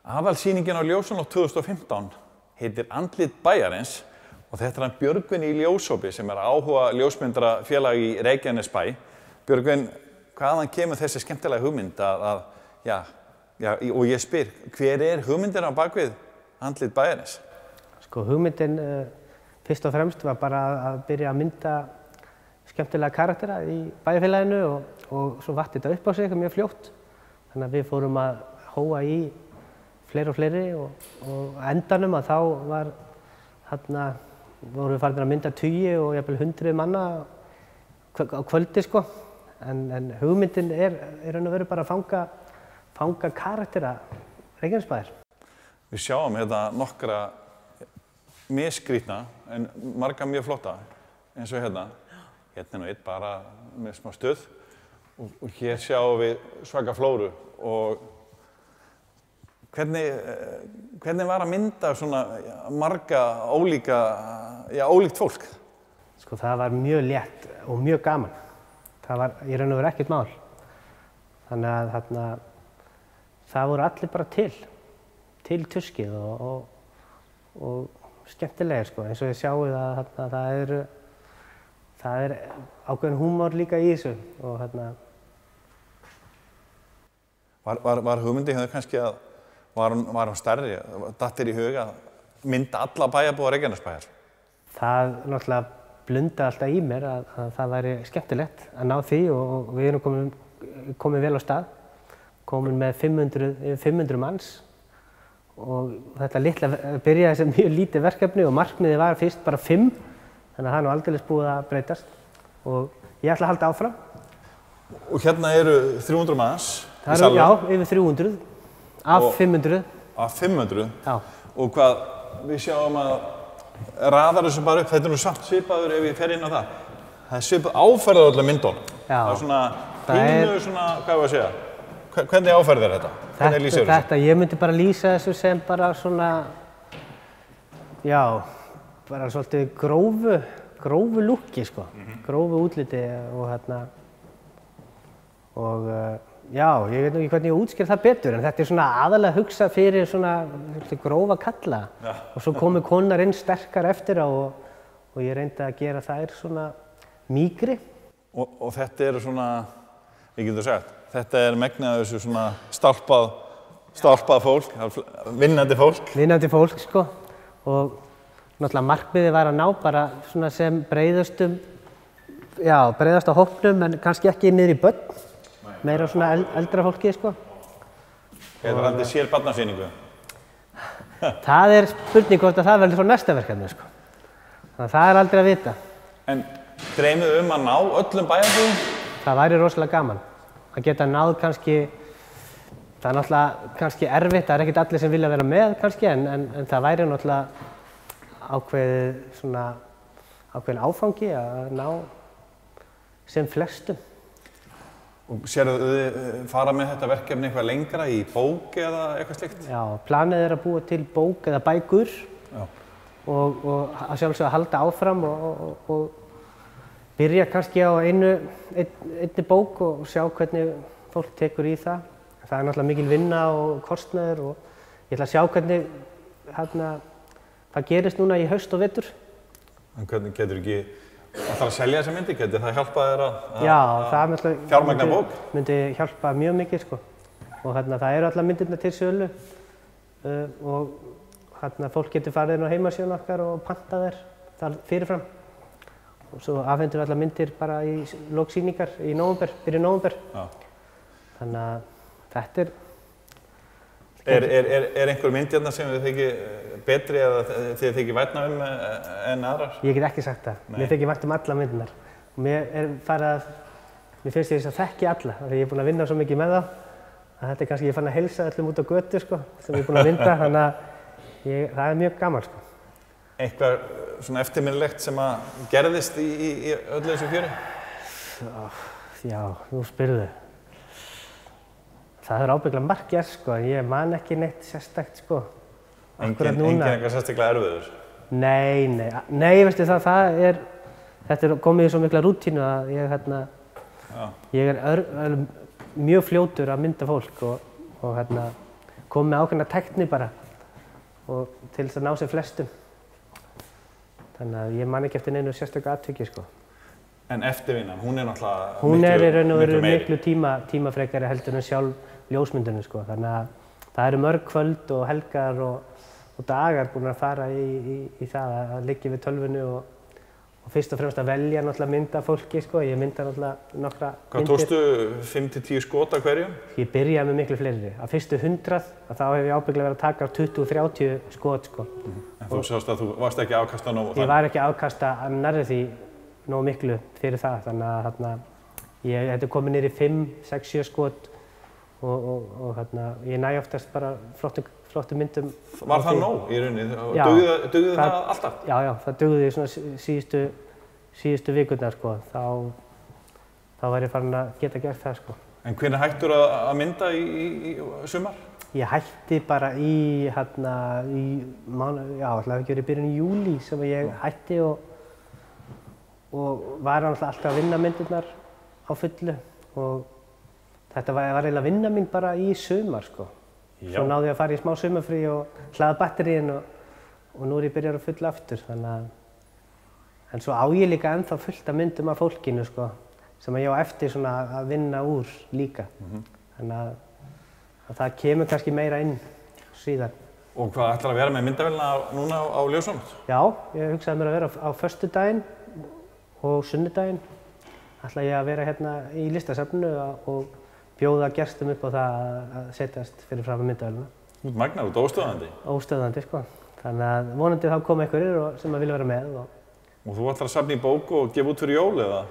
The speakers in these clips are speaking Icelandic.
Aðalsýningin á Ljósanótt 2015 heitir Andlit bæjarins og þetta hann Björgvin í ljóshópi sem áhuga ljósmyndarafélag í Reykjanesbæ. Björgvin, hvaðan kemur þessi skemmtilega hugmynd og ég spyr, hver hugmyndin á bakvið Andlit bæjarins? Sko, hugmyndin fyrst og fremst var bara að byrja að mynda skemmtilega karaktera í bæjarfélaginu og svo vatt þetta upp á sig mjög fljótt. Þannig að við fórum að hóa í fleiri og fleiri og endanum að þá vorum við farin að mynda tugi og jafnvel 100 manna á kvöldi sko. En hugmyndin raun og veru bara að fanga karaktera Reykjanesbæjar. Við sjáum hérna nokkra misskrýtna en marga mjög flotta eins og hérna. Hérna nú einn bara með smá stuð og hér sjáum við svaka flóru og Hvernig var að mynda svona marga ólíkt fólk? Sko það var mjög létt og mjög gaman. Það var í raun og veru ekkert mál. Þannig að það voru allir bara til tuskið og skemmtilegir sko. Eins og þið sjáuð að það ákveðin húmor líka í þessu og Var hugmyndin hérna kannski að Var hann stærri? Datt þér í huga að mynda alla bæjarbúa Reykjanesbæjar? Það náttúrulega blundaði alltaf í mér að það væri skemmtilegt að ná því og við erum komin vel á stað. Komin með 500 manns og þetta litla byrjaði sem mjög lítið verkefni og markmiðið var fyrst bara 5. Þannig að það er nú aldeilis búið að breytast og ég ætla að halda áfram. Og hérna eru 300 manns í salnum? Já, yfir 300. Af 500. Af 500? Já. Og hvað, við sjáum að raðar þessu bara upp, þetta nú samt svipaður ef ég fer inn á það. Það svipað áferðar allar myndunum. Já. Það svona pínu svona, hvað var að segja? Hvernig áferðar þetta? Hvernig lýsir þetta? Ég myndi bara lýsa þessu sem bara svona, já, bara svolítið grófu lúkki sko. Grófu útliti og já, ég veit nú ekki hvernig ég útskýr það betur, en þetta svona aðalega hugsað fyrir svona grófa kalla. Já. Og svo komu konar inn sterkar eftir á og ég reyndi að gera þær svona mýkri. Og þetta svona, ég getur sagt, þetta megnið af þessu svona stálpað fólk, vinnandi fólk. Vinnandi fólk, sko. Og náttúrulega markmiðið var að ná bara svona sem breiðast á hópnum, en kannski ekki niður í börn. Meira svona eldra fólki, sko. Hefur haldið sér barnasýningu? Það spurning hvort að það verður frá næsta verkefni, sko. Þannig að það aldrei að vita. En dreymið að ná öllum bæjarbúum? Það væri rosalega gaman. Að geta náð kannski, það náttúrulega kannski erfitt, það ekkert allir sem vilja vera með kannski, en það væri náttúrulega ákveðin áfangi að ná sem flestum. Og sérðu þið fara með þetta verkefni eitthvað lengra í bók eða eitthvað slíkt? Já, planið að búa til bók eða bækur. Já. Og að sjálfsögðu að halda áfram og byrja kannski á einni bók og sjá hvernig fólk tekur í það. Það náttúrulega mikil vinna og kostnaður og ég ætla að sjá hvernig það gerist núna í haust og vetur. En hvernig getur ekki Það þarf að selja þessa myndi, getur það hjálpað þér að fjármagna bók? Myndi hjálpa mjög mikið sko. Og það eru allar myndirnar til sölu og fólk getur farið inn á heimasíðuna okkar og pantað þær fyrirfram. Og svo afhendum við allar myndir bara í lok sýningar í byrjun nóvember. Þannig að þetta Er einhver mynd hérna sem þið þykir betri eða þið þykir vænna en aðrar? Ég get ekki sagt það. Mér þykir vænt alla myndirnar. Og mér finnst ég þess að þekki alla. Þegar ég er búinn að vinna svo mikið með þá að þetta kannski ég fann að heilsa öllum út á götu sko, sem ég er búinn að mynda. Þannig að það mjög gaman sko. Eitthvað svona eftirminnilegt sem að gerðist í öllu þessu fjöri? Já, nú spyrðu. Það ábyggilega margt gert sko, en ég man ekki neitt sérstakt sko. Engin eitthvað sérstaklega erfiður? Nei, veistu það, þetta komið í svo mikla rútínu að ég er mjög fljótur að mynda fólk og komið með ákveðna tækni bara og til þess að ná sem flestum. Þannig að ég man ekki eftir neinu sérstöku atviki, sko. En eftirvinnan, hún náttúrulega hún í raun og veru miklu tímafrekari heldur en sjálf ljósmyndunum, sko. Þannig að það eru mörg kvöld og helgar og dagar búin að fara í það að liggja við tölvunni og fyrst og fremst að velja náttúrulega mynda fólki, sko. Ég mynda náttúrulega nokkra myndir. Hvað tókstu 5-10 skot af hverjum? Ég byrjaði með miklu fleiri. Á fyrstu 100 þá hef ég ábyggilega verið að taka 20-30 skot, sko. En þú sást að þú varst ekki að afkasta nóg? Ég var ekki að afkasta að nærri því nóg miklu fyrir það. Þannig að ég hefði komið niður í 5, 6, 7 skot og ég næ oftast bara flottum myndum. Var það nóg í rauninni? Dugði það alltaf? Já, það dugði svona síðustu vikurnar, sko. Þá var ég farin að geta gert það, sko. En hvenær hættur að mynda í sumar? Ég hætti bara í ætlaði ekki verið í byrjun í júlí sem ég hætti og var alltaf að vinna myndirnar á fullu og þetta var eiginlega að vinna mín bara í sumar, sko. Svo náði ég að fara í smá sumarfrí og hlaða batteríin og nú ég byrjar að fulla aftur, en svo á ég líka ennþá fullt af myndum af fólkinu, sko, sem ég á eftir svona að vinna úr líka. Þannig að það kemur kannski meira inn síðan. Og hvað ætlar að vera með myndavélina núna á Ljósanótt? Já, ég hugsaði mér að vera á föstudaginn og sunnudaginn. Ætla ég að vera hérna í listasafninu og bjóða gestum upp á það að setjast fyrir fram með myndavélina. Þú ert magnaður, þú ert óstöðvandi? Óstöðvandi, sko. Þannig að vonandi þá koma einhverjir sem vilja vera með. Og þú ætlar að safna í bók og gefa út fyrir jól, eða?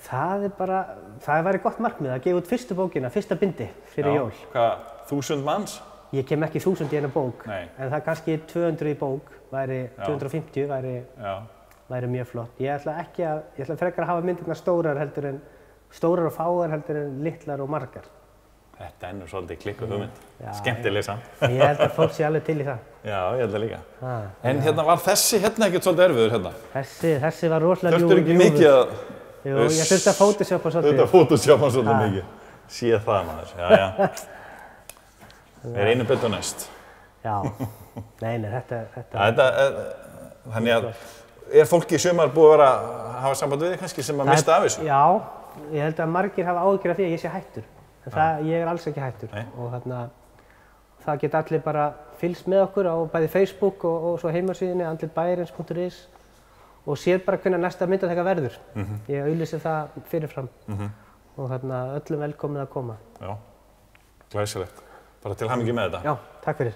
Það væri gott markmið að gefa út fyrstu bókina, fyrsta bindi fyrir jól. Hvað, 1000 manns? Ég kem ekki 1000 í eina bók, Nei. en það kannski 200 í bók, 250 væri mjög flott. Ég ætla frekar að hafa myndirnar stórar og fáar heldur en litlar og margar. Þetta er nú svolítið klikkuð hugmynd. Skemmtileg samt. Ég held að fólk sé alveg til í það. Já, ég held það líka. En var þessi ekkert svolítið erfiður hérna? Þessi var rosalega ljúfur. Þurftur ekki mikið að... Jú, ég þurfti að photoshoppa svolítið. Þurfti að photoshoppa svolítið mikið. Séð það, maður. Já. Er einu betur næst. Já. Nei, þetta... Þannig að, fólki í sumar búið að vera að hafa samband við þig kannski sem að mista af þessu? Já, ég held að margir hafa áhyggjur af því að ég sé hættur. En ég alls ekki hættur. Og það geta allir bara fylgst með okkur á bæði Facebook og svo heimasíðunni andlitbæjarins.is og séð bara hvernig næsta myndataka verður. Ég auglýsi það fyrirfram og öllum velkomið að koma. Já, glæsilegt. Bara til hamingju með þetta. Já, takk fyrir.